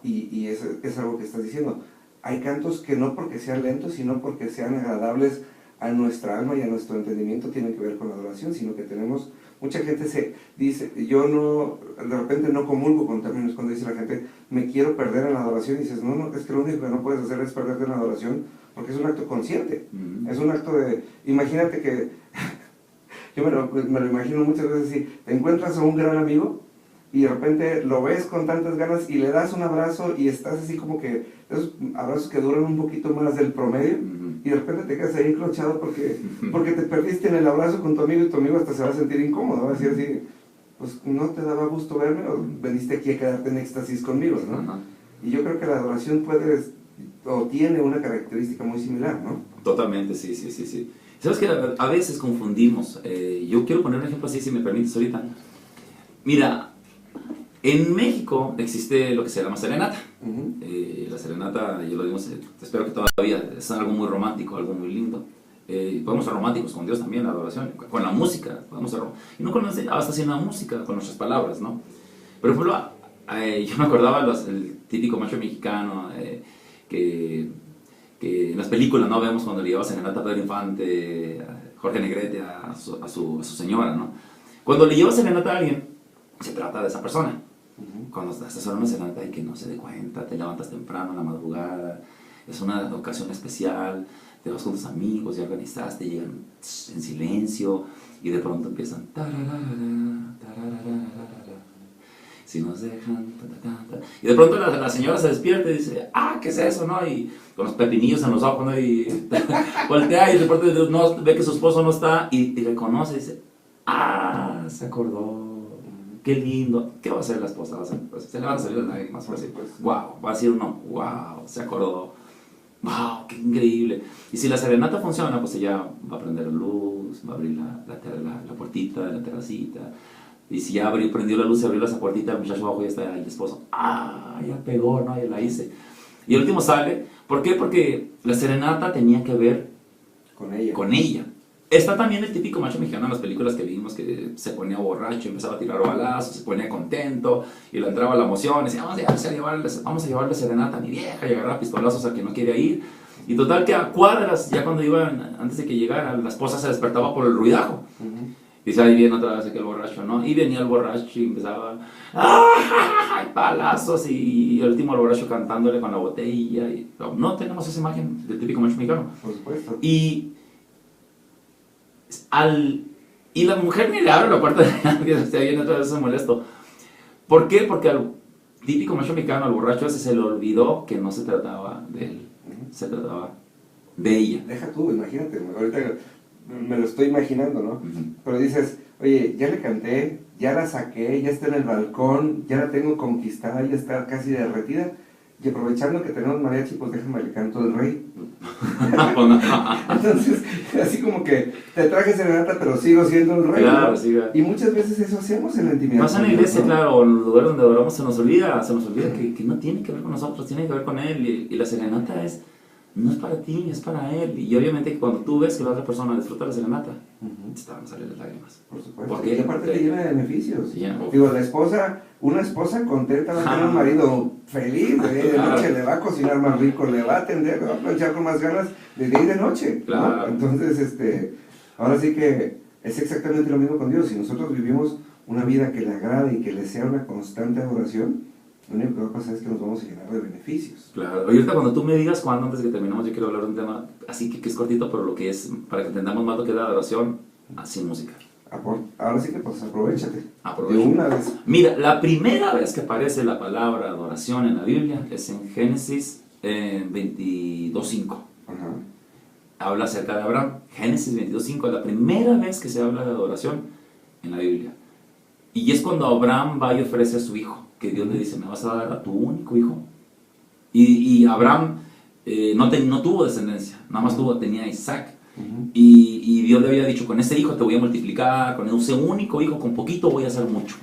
Y eso es algo que estás diciendo. Hay cantos que no porque sean lentos, sino porque sean agradables a nuestra alma y a nuestro entendimiento, tienen que ver con la adoración, sino que tenemos, mucha gente se dice, yo no, de repente no comulgo con términos cuando dice la gente, me quiero perder en la adoración, y dices, no, es que lo único que no puedes hacer es perderte en la adoración, porque es un acto consciente, es un acto de, imagínate que, yo me lo imagino muchas veces así, te encuentras a un gran amigo, y de repente lo ves con tantas ganas, y le das un abrazo, y estás así como que, esos abrazos que duran un poquito más del promedio, y de repente te quedas ahí encrochado porque te perdiste en el abrazo con tu amigo, y tu amigo hasta se va a sentir incómodo, va a decir así, pues no te daba gusto verme, o veniste aquí a quedarte en éxtasis conmigo, ¿no? Ajá. Y yo creo que la adoración puede, o tiene una característica muy similar, ¿no? Totalmente, sí. ¿Sabes que a veces confundimos? Yo quiero poner un ejemplo así, si me permites ahorita. Mira, en México existe lo que se llama serenata. La serenata, yo lo digo, espero que todavía es algo muy romántico, algo muy lindo. Podemos ser románticos con Dios también, la adoración, con la música, podemos ser y no con hasta sin la música, con nuestras palabras, ¿no? Por ejemplo, yo me acordaba el típico macho mexicano que en las películas no vemos cuando le lleva serenata a Pedro Infante, a Jorge Negrete, a su señora, ¿no? Cuando le lleva serenata a alguien, se trata de esa persona. Cuando estás en una serenata y que no se dé cuenta, te levantas temprano en la madrugada, es una ocasión especial, te vas con tus amigos, ya organizaste, llegan en silencio y de pronto empiezan si nos dejan y de pronto la señora se despierta y dice, ¿qué es eso? ¿No? Y con los pepinillos en los ojos, ¿no? Y voltea y de pronto no, ve que su esposo no está y reconoce y dice, se acordó. Qué lindo. ¿Qué va a hacer la esposa? Se le van a salir las lágrimas. Pues, wow. Va a decir uno, wow, se acordó. Wow, qué increíble. Y si la serenata funciona, pues ella va a prender la luz, va a abrir la puertita de la terracita. Y si ya prendió la luz y abrió esa puertita, el muchacho abajo ya está el esposo. Ya pegó, ¿no? Ya la hice. Y el último sale. ¿Por qué? Porque la serenata tenía que ver con ella. Está también el típico macho mexicano en las películas que vimos, que se ponía borracho, empezaba a tirar balazos, se ponía contento y le entraba la emoción, y decía, vamos a llevarle serenata a mi vieja, y agarraba pistolazos al que no quería ir. Y total que a cuadras, ya cuando iban, antes de que llegara, la esposa se despertaba por el ruidajo. Dice, ahí viene otra vez aquel borracho, ¿no? Y venía el borracho y empezaba, ¡ay, palazos! Y el último el borracho cantándole con la botella. Y, no tenemos esa imagen del típico macho mexicano. Por supuesto. Y la mujer ni le abre la puerta de la viene otra vez, se molesto. ¿Por qué? Porque al típico macho mexicano, al borracho ese, se le olvidó que no se trataba de él, se trataba de ella. Deja tú, imagínate, ahorita me lo estoy imaginando, ¿no? Pero dices, oye, ya le canté, ya la saqué, ya está en el balcón, ya la tengo conquistada, ya está casi derretida, y aprovechando que tenemos mariachi, pues déjame le canto el rey. Entonces, así como que te traje serenata, pero sigo siendo el rey, claro, ¿no? sí, claro. Y muchas veces eso hacemos en la intimidad. Más en la iglesia, ¿no? Claro, o en el lugar donde adoramos se nos olvida que no tiene que ver con nosotros, tiene que ver con Él. Y la serenata no es para ti, es para Él. Y obviamente cuando tú ves que la otra persona disfruta la serenata, te van a salir las lágrimas. Por supuesto. ¿Por qué? Y aparte te llena de beneficios. Sí, ya, digo, una esposa contenta va a tener un marido feliz, de noche le va a cocinar más rico, le va a atender, le va a planchar con más ganas de día y de noche, ¿no? Claro. Entonces, ahora sí que es exactamente lo mismo con Dios. Si nosotros vivimos una vida que le agrade y que le sea una constante adoración, lo único que va a pasar es que nos vamos a llenar de beneficios. Claro. Oye, ahorita cuando tú me digas cuándo, antes de que terminemos, yo quiero hablar de un tema así que es cortito, pero lo que es, para que entendamos más lo que es la adoración, sin música. Ahora sí que pues aprovechate. Aprovecha. De una vez. Mira, la primera vez que aparece la palabra adoración en la Biblia es en Génesis 22.5. Ajá. Habla acerca de Abraham. Génesis 22.5 es la primera vez que se habla de adoración en la Biblia. Y es cuando Abraham va y ofrece a su hijo, que Dios le dice, me vas a dar a tu único hijo. Y Abraham no tuvo descendencia, nada más tenía a Isaac. Y Dios le había dicho, con ese hijo te voy a multiplicar, con ese único hijo, con poquito voy a hacer mucho.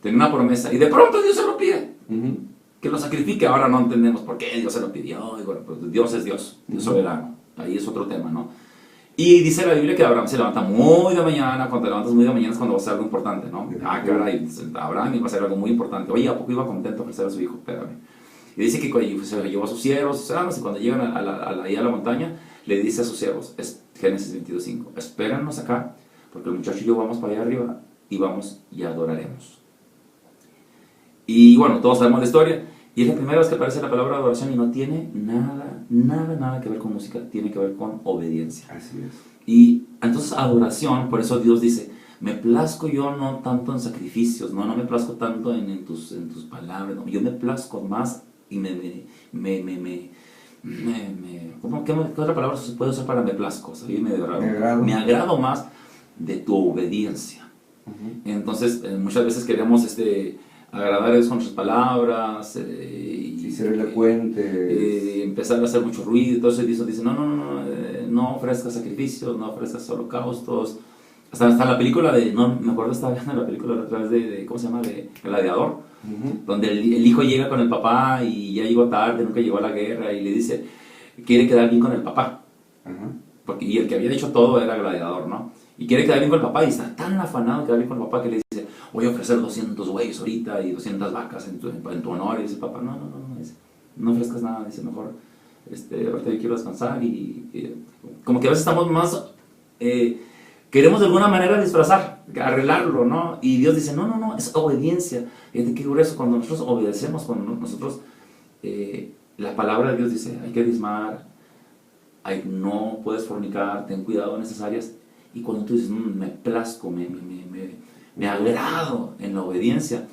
Tenía una promesa, y de pronto Dios se lo pide, que lo sacrifique. Ahora no entendemos por qué Dios se lo pidió, y bueno, pues Dios es Dios, Dios soberano, ahí es otro tema, ¿no? Y dice la Biblia que Abraham se levanta muy de mañana. Cuando te levantas muy de mañana es cuando va a ser algo importante, ¿no? Caray, Abraham iba a ser algo muy importante. Oye, ¿a poco iba contento a ofrecer a su hijo? Espérame. Y dice que se llevó a sus siervos, y cuando llegan a la montaña, le dice a sus siervos, es Génesis 22.5, espéranos acá, porque el muchacho y yo vamos para allá arriba, y vamos y adoraremos. Y bueno, todos sabemos la historia, y es la primera vez que aparece la palabra adoración, y no tiene nada que ver con música, tiene que ver con obediencia. Así es. Y entonces adoración, por eso Dios dice, me plazco yo no tanto en sacrificios, no me plazco tanto en tus palabras, no, yo me plazco más y ¿qué otra palabra se puede usar para me plazco? O sea, me agrado más de tu obediencia. Entonces, muchas veces queremos agradar a Dios con nuestras palabras y ser elocuente, empezar a hacer mucho ruido. Entonces Dios dice, no ofrezcas sacrificios, no ofrezcas holocaustos. Hasta la película no me acuerdo, estaba viendo la película a través de ¿cómo se llama? De Gladiador, donde el hijo llega con el papá y ya llegó tarde, nunca llegó a la guerra, y le dice, quiere quedar bien con el papá. Y el que había dicho todo era Gladiador, ¿no? Y quiere quedar bien con el papá, y está tan afanado de quedar bien con el papá que le dice, voy a ofrecer 200 bueyes ahorita y 200 vacas en tu honor. Y dice el papá, no ofrezcas nada, dice, mejor ahorita yo quiero descansar. Y como que a veces estamos más, queremos de alguna manera disfrazar, arreglarlo, ¿no? Y Dios dice, no, es obediencia. Fíjate qué grueso, cuando nosotros obedecemos, cuando nosotros, la palabra de Dios dice, hay que diezmar, no puedes fornicar, ten cuidado en esas áreas. Y cuando tú dices, me plazco, me agrado en la obediencia,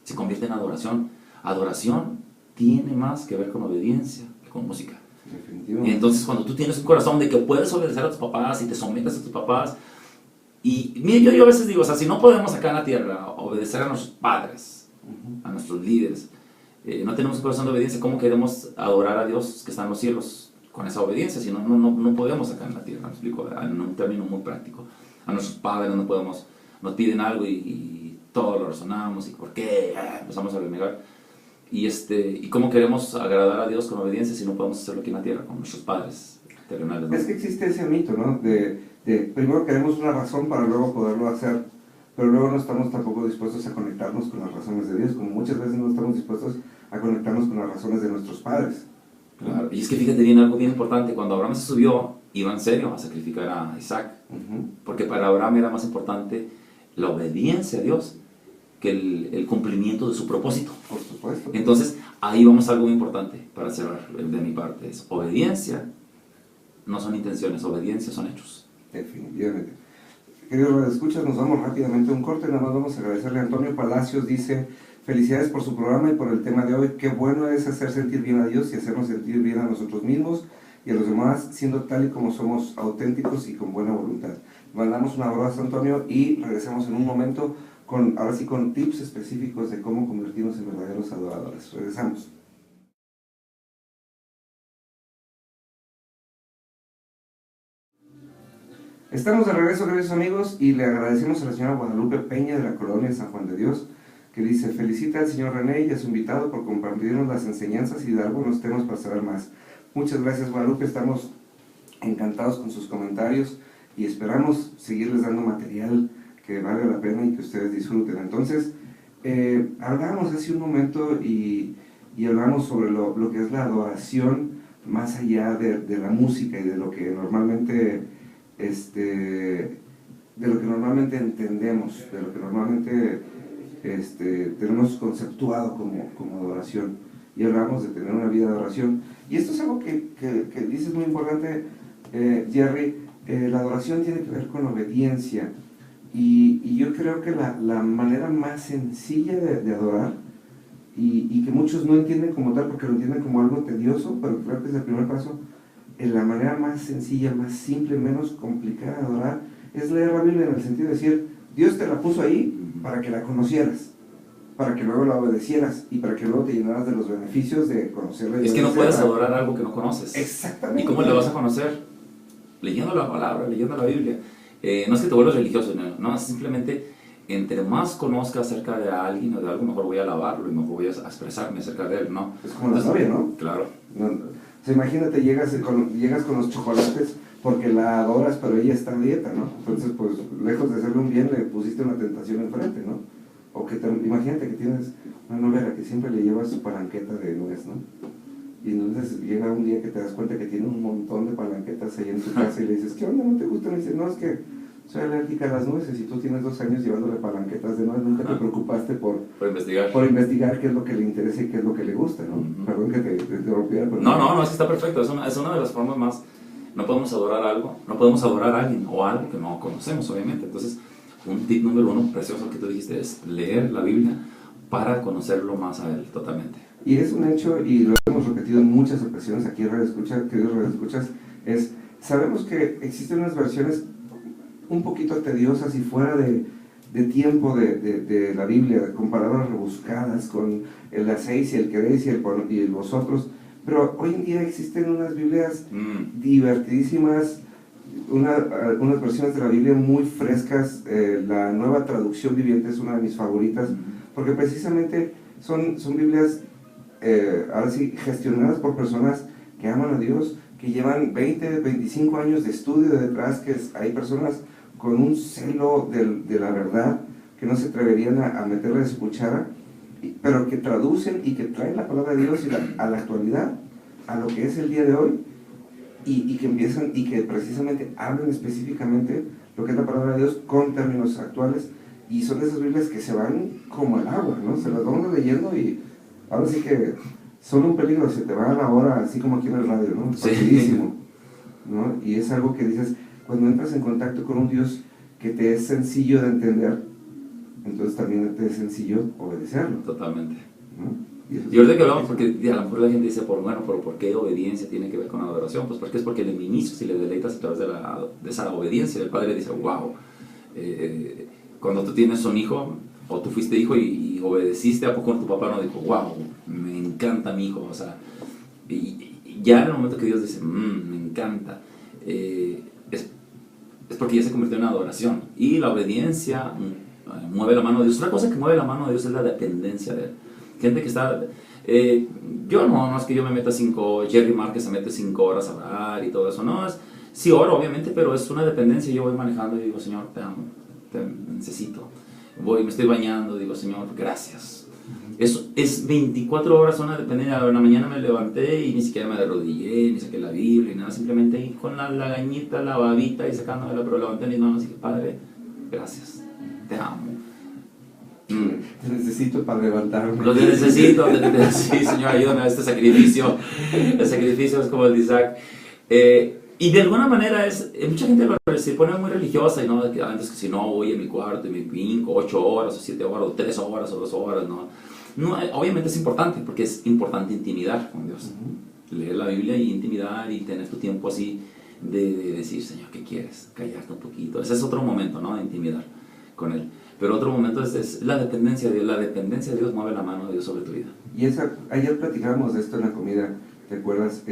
se convierte en adoración. Adoración tiene más que ver con obediencia que con música. Y entonces cuando tú tienes un corazón de que puedes obedecer a tus papás y te sometes a tus papás, y mire, yo a veces digo, o sea, si no podemos acá en la tierra obedecer a nuestros padres, a nuestros líderes, no tenemos un corazón de obediencia, ¿cómo queremos adorar a Dios que está en los cielos con esa obediencia? Si no podemos acá en la tierra, me explico, en un término muy práctico. A nuestros padres no podemos, nos piden algo y todo lo razonamos, y ¿por qué? Empezamos a renegar. Y cómo queremos agradar a Dios con obediencia si no podemos hacerlo aquí en la tierra con nuestros padres terrenales, ¿no? Es que existe ese mito, ¿no? De primero queremos una razón para luego poderlo hacer, pero luego no estamos tampoco dispuestos a conectarnos con las razones de Dios, como muchas veces no estamos dispuestos a conectarnos con las razones de nuestros padres. Claro. Y es que fíjate bien, algo bien importante, cuando Abraham se subió iba en serio a sacrificar a Isaac, Ujú. porque para Abraham era más importante la obediencia a Dios que el cumplimiento de su propósito. Por supuesto. Entonces, ahí vamos a algo muy importante para cerrar de mi parte. Es obediencia, no son intenciones, obediencia son hechos. Definitivamente. Queridos escuchas, nos vamos rápidamente a un corte. Nada más vamos a agradecerle a Antonio Palacios. Dice: felicidades por su programa y por el tema de hoy. Qué bueno es hacer sentir bien a Dios y hacernos sentir bien a nosotros mismos y a los demás, siendo tal y como somos, auténticos y con buena voluntad. Mandamos un abrazo a Antonio y regresamos en un momento con, ahora sí, con tips específicos de cómo convertirnos en verdaderos adoradores. Regresamos. Estamos de regreso, queridos amigos, y le agradecemos a la señora Guadalupe Peña de la colonia San Juan de Dios, que dice: felicita al señor René y a su invitado por compartirnos las enseñanzas y dar buenos temas para saber más. Muchas gracias, Guadalupe, estamos encantados con sus comentarios y esperamos seguirles dando material que valga la pena y que ustedes disfruten. Entonces, hablábamos hace un momento y hablamos sobre lo que es la adoración más allá de la música y de lo que normalmente entendemos, de lo que normalmente tenemos conceptuado como adoración, y hablamos de tener una vida de adoración. Y esto es algo que dices muy importante, Jerry. La adoración tiene que ver con obediencia, y yo creo que la manera más sencilla de adorar, y que muchos no entienden como tal porque lo entienden como algo tedioso, pero creo que es el primer paso. La manera más sencilla, más simple, menos complicada de adorar es leer la Biblia, en el sentido de decir: Dios te la puso ahí para que la conocieras, para que luego la obedecieras y para que luego te llenaras de los beneficios de conocerla. Es que no puedes adorar algo que no conoces. Exactamente. ¿Y cómo la vas a conocer? Leyendo la palabra, leyendo la Biblia. No es que te vuelvas religioso, no, es simplemente, entre más conozca acerca de alguien o de algo, mejor voy a alabarlo y mejor voy a expresarme acerca de él, ¿no? Es como la novia, ¿no? Claro. O sea, imagínate, llegas con los chocolates porque la adoras, pero ella está a dieta, ¿no? Entonces, pues, lejos de hacerle un bien, le pusiste una tentación enfrente, ¿no? O que imagínate que tienes una novia a la que siempre le llevas su palanqueta de nuez, ¿no? Y entonces llega un día que te das cuenta que tiene un montón de palanquetas ahí en su casa y le dices: ¿qué onda, no te gustan? Y dice: no, es que soy alérgica a las nueces, y tú tienes 2 años llevándole palanquetas de nuez, nunca te preocupaste por investigar qué es lo que le interesa y qué es lo que le gusta, ¿no? Perdón que te rompiera. No, es que está perfecto, es una de las formas más. No podemos adorar algo, no podemos adorar a alguien o algo que no conocemos, obviamente. Entonces, un tip número 1 precioso que tú dijiste es leer la Biblia para conocerlo más a él totalmente. Y es un hecho, y lo hemos repetido en muchas ocasiones aquí en Radio Escucha, queridos Radio Escuchas, sabemos que existen unas versiones un poquito tediosas y fuera de tiempo de la Biblia, con palabras rebuscadas, con el hacéis y el queréis y el vosotros, pero hoy en día existen unas Biblias divertidísimas, unas versiones de la Biblia muy frescas. La Nueva Traducción Viviente es una de mis favoritas, porque precisamente son Biblias, ahora sí, gestionadas por personas que aman a Dios, que llevan 20, 25 años de estudio detrás, que hay personas con un celo de la verdad, que no se atreverían a meterle de su cuchara, pero que traducen y que traen la palabra de Dios a la actualidad, a lo que es el día de hoy, y que empiezan, y que precisamente hablan específicamente lo que es la palabra de Dios con términos actuales, y son de esas Biblias que se van como el agua, ¿no? Se las vamos leyendo y ahora sí que son un peligro, se te va a la hora, así como aquí en el radio, ¿no? Facilísimo, ¿no? Y es algo que dices, cuando entras en contacto con un Dios que te es sencillo de entender, entonces también te es sencillo obedecerlo. Totalmente. ¿No? Y ahorita que hablamos, porque a lo mejor la gente dice, pero ¿por qué obediencia tiene que ver con adoración? Pues porque le ministras y le deleitas a través de esa obediencia. El Padre dice: wow, cuando tú tienes un hijo, o tú fuiste hijo y obedeciste, ¿a poco tu papá no dijo: wow, me encanta mi hijo? O sea, y ya en el momento que Dios dice: me encanta, es porque ya se convirtió en adoración. Y la obediencia mueve la mano de Dios. Otra cosa que mueve la mano de Dios es la dependencia de Él. Gente que está... yo no es que yo me meta 5... Jerry Márquez se mete 5 horas a orar y todo eso. No, sí oro, obviamente, pero es una dependencia. Yo voy manejando y digo: Señor, te amo, te necesito. Me estoy bañando, digo: Señor, gracias. Es 24 horas una dependencia. En la mañana me levanté y ni siquiera me arrodillé, ni saqué la Biblia, ni nada. Simplemente ahí con la lagañita, la babita y sacándomela, pero levanté mis manos y dije, Padre, gracias, te amo. Te necesito para levantarme. Lo que necesito, sí, Señor, ayúdame a este sacrificio. El sacrificio es como el de Isaac. Y de alguna manera mucha gente se pone muy religiosa y no, que antes que si no voy a mi cuarto y me brinco 8 horas o 7 horas o 3 horas o 2 horas, no. No, obviamente es importante porque es importante intimidar con Dios. Leer la Biblia y intimidar y tener tu tiempo así de decir, Señor, ¿qué quieres? Callarte un poquito. Ese es otro momento, ¿no? De intimidar con Él. Pero otro momento es la dependencia de Dios. La dependencia de Dios mueve la mano de Dios sobre tu vida. Y ayer platicábamos de esto en la comida, ¿te acuerdas?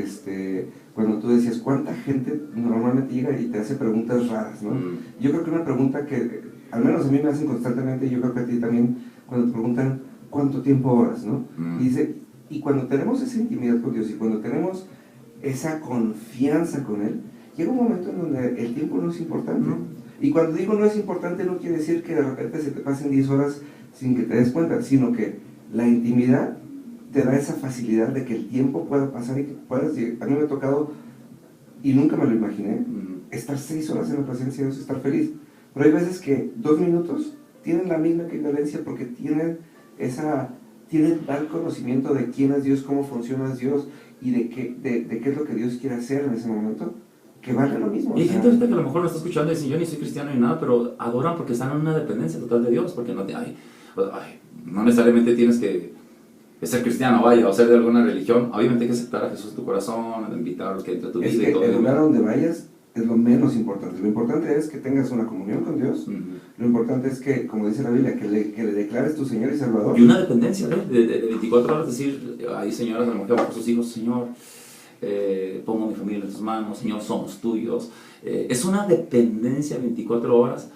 Cuando tú decías, ¿cuánta gente normalmente llega y te hace preguntas raras, ¿no? Yo creo que una pregunta que, al menos a mí me hacen constantemente, y yo creo que a ti también, cuando te preguntan, ¿cuánto tiempo oras, no? Y dice, y cuando tenemos esa intimidad con Dios, y cuando tenemos esa confianza con Él, llega un momento en donde el tiempo no es importante. Y cuando digo no es importante, no quiere decir que de repente se te pasen 10 horas sin que te des cuenta, sino que la intimidad te da esa facilidad de que el tiempo pueda pasar y que puedas llegar. A mí me ha tocado, y nunca me lo imaginé, estar 6 horas en la presencia de Dios, estar feliz. Pero hay veces que 2 minutos tienen la misma equivalencia porque tienen tal conocimiento de quién es Dios, cómo funciona Dios y de qué es lo que Dios quiere hacer en ese momento, que vale lo mismo. Y hay gente ahorita que a lo mejor me está escuchando y dice, yo ni soy cristiano ni nada, pero adoran porque están en una dependencia total de Dios, porque no necesariamente tienes que ser cristiano, vaya, o ser de alguna religión. Obviamente hay que aceptar a Jesús en tu corazón, invitarlo que entre a tu vida y todo. El lugar donde vayas es lo menos importante. Lo importante es que tengas una comunión con Dios. Lo importante es que, como dice la Biblia, que le declares tu Señor y Salvador. Y una dependencia, ¿no? De 24 horas, decir, hay señoras a lo mejor por sus hijos, Señor, pongo mi familia en tus manos, Señor, somos tuyos. Es una dependencia 24 horas.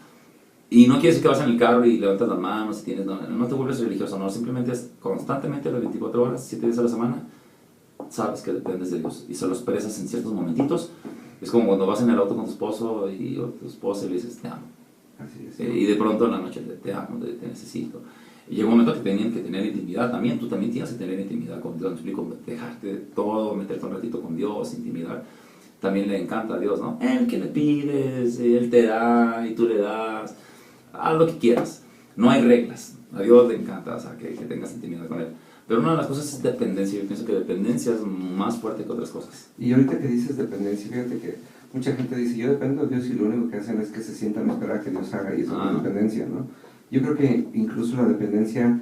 Y no quiere decir que vas en el carro y levantas las manos y tienes, no te vuelves religioso, no, simplemente es constantemente las 24 horas, 7 días a la semana, sabes que dependes de Dios y se lo expresas en ciertos momentitos. Es como cuando vas en el auto con tu esposo y o tu esposa y le dices, te amo. Así es. Y de pronto en la noche te amo, te necesito. Y llega un momento que tenían que tener intimidad también, tú también tienes que tener intimidad con Dios, me explico, dejarte todo, meterte un ratito con Dios, intimidad. También le encanta a Dios, ¿no? El que le pides, Él te da y tú le das. Haz lo que quieras, no hay reglas, a Dios le encanta, o sea, que tengas intimidad con Él, pero una de las cosas es dependencia. Yo pienso que dependencia es más fuerte que otras cosas. Y ahorita que dices dependencia, fíjate que mucha gente dice, yo dependo de Dios, y lo único que hacen es que se sientan a esperar a que Dios haga, y eso es dependencia, ¿no? Yo creo que incluso la dependencia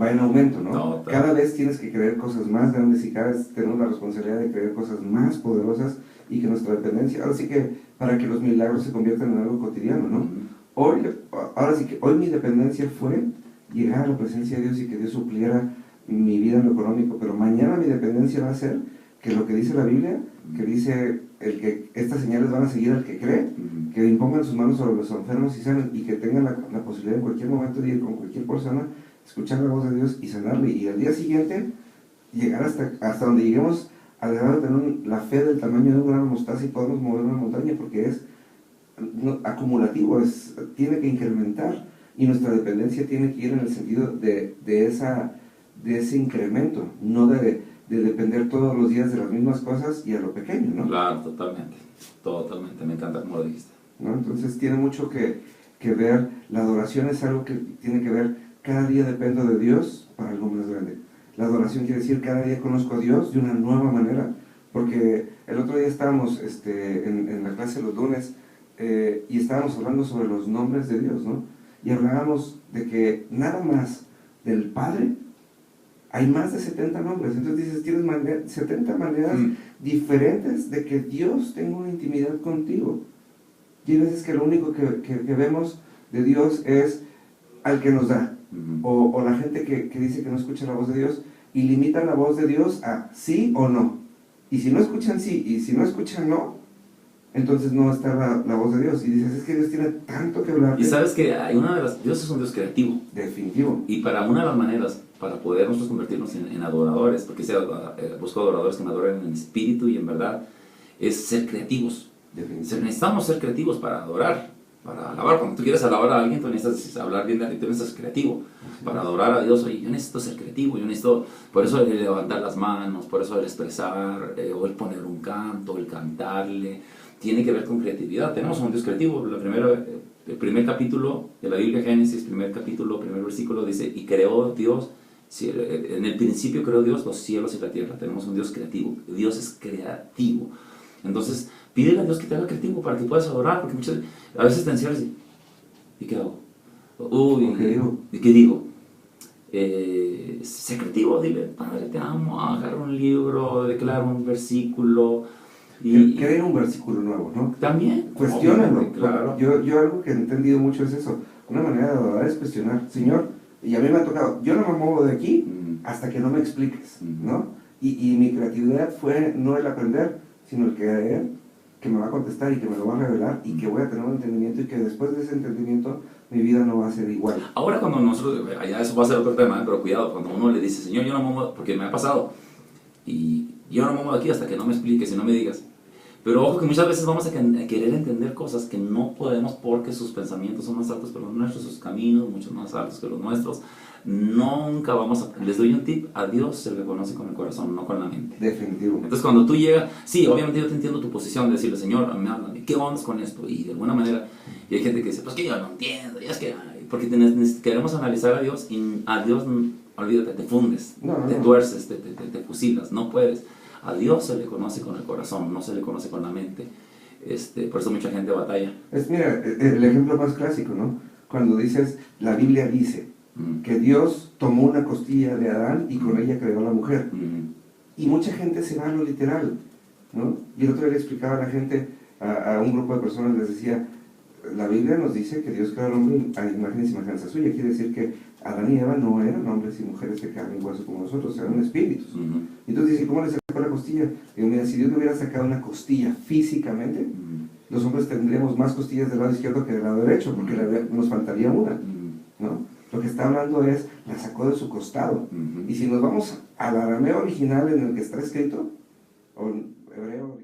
va en aumento, ¿no? No, cada vez tienes que creer cosas más grandes y cada vez tenemos la responsabilidad de creer cosas más poderosas, y que nuestra dependencia, ahora sí que para que los milagros se conviertan en algo cotidiano, ¿no? Ahora sí que hoy mi dependencia fue llegar a la presencia de Dios y que Dios supliera mi vida en lo económico, pero mañana mi dependencia va a ser que lo que dice la Biblia, que dice que estas señales van a seguir al que cree, que impongan sus manos sobre los enfermos y sanen, y que tengan la posibilidad en cualquier momento de ir con cualquier persona, escuchar la voz de Dios y sanarle, y al día siguiente llegar hasta donde lleguemos al grado de tener la fe del tamaño de un grano de mostaza y podemos mover una montaña, porque es acumulativo, tiene que incrementar, y nuestra dependencia tiene que ir en el sentido de ese incremento, no de depender todos los días de las mismas cosas y a lo pequeño, ¿no? Claro, totalmente, me encanta como lo dijiste. ¿No? Entonces tiene mucho que ver, la adoración es algo que tiene que ver, cada día dependo de Dios para algo más grande. La adoración quiere decir cada día conozco a Dios de una nueva manera, porque el otro día estábamos en la clase los lunes y estábamos hablando sobre los nombres de Dios, ¿no? Y hablábamos de que nada más del Padre hay más de 70 nombres. Entonces dices, tienes 70 maneras diferentes de que Dios tenga una intimidad contigo. Y hay veces que lo único que vemos de Dios es al que nos da. O la gente que dice que no escucha la voz de Dios y limitan la voz de Dios a sí o no. Y si no escuchan sí y si no escuchan no, entonces no está la voz de Dios. Y dices, es que Dios tiene tanto que hablar. Y sabes que hay Dios es un Dios creativo. Definitivo. Y para una de las maneras, para poder nosotros convertirnos en adoradores, porque busco adoradores que me adoren en espíritu y en verdad, es ser creativos. Necesitamos ser creativos para adorar. para alabar. Cuando tú quieres alabar a alguien, tú necesitas hablar bien, tú necesitas ser creativo. Para adorar a Dios, oye, yo necesito ser creativo, yo necesito, por eso el levantar las manos, por eso el expresar, o el poner un canto, el cantarle, tiene que ver con creatividad. Tenemos un Dios creativo. El primer capítulo de la Biblia, Génesis, primer capítulo, primer versículo, dice, y creó Dios, en el principio creó Dios los cielos y la tierra. Tenemos un Dios creativo. Dios es creativo. Entonces, pídele a Dios que te haga creativo para que puedas adorar, porque a veces te encierras y ¿qué hago? Uy, ¿y qué digo? Sé creativo, dile, Padre, te amo, agarra un libro, declara un versículo. Crea un versículo nuevo, ¿no? También. Cuestiónalo. Claro. Yo algo que he entendido mucho es eso. Una manera de adorar es cuestionar. Señor, y a mí me ha tocado, yo no me muevo de aquí hasta que no me expliques, ¿no? Y mi creatividad fue no el aprender, sino el creer que me va a contestar y que me lo va a revelar y que voy a tener un entendimiento y que después de ese entendimiento mi vida no va a ser igual. Ahora cuando nosotros, allá eso va a ser otro tema, pero cuidado, cuando uno le dice, Señor, yo no me muevo, porque me ha pasado, y yo no me muevo de aquí hasta que no me expliques y no me digas. Pero ojo que muchas veces vamos a querer entender cosas que no podemos porque sus pensamientos son más altos que los nuestros, sus caminos mucho más altos que los nuestros. Nunca vamos a... Les doy un tip, a Dios se le conoce con el corazón, no con la mente. Definitivo. Entonces cuando tú llegas, sí, obviamente yo te entiendo tu posición de decirle, Señor, me habla, ¿qué onda con esto? Y de alguna manera, y hay gente que dice, pues que yo no entiendo, y es que... Porque queremos analizar a Dios y a Dios, olvídate, te fundes, te tuerces, te fusilas, no puedes. A Dios se le conoce con el corazón, no se le conoce con la mente. Por eso mucha gente batalla. Mira, el ejemplo más clásico, ¿no? Cuando dices, la Biblia dice que Dios tomó una costilla de Adán y con ella creó a la mujer. Y mucha gente se va a lo literal, ¿no? Y el otro día le explicaba a la gente, a un grupo de personas, les decía, la Biblia nos dice que Dios creó al hombre a imagen y semejanza suya. Quiere decir que Adán y Eva no eran hombres y mujeres de carne y hueso como nosotros, eran espíritus. Entonces dice, ¿cómo le sacó la costilla? Digo, mira, si Dios le hubiera sacado una costilla físicamente, los hombres tendríamos más costillas del lado izquierdo que del lado derecho, porque nos faltaría una, ¿no? Lo que está hablando es, la sacó de su costado. Y si nos vamos al arameo original en el que está escrito, o hebreo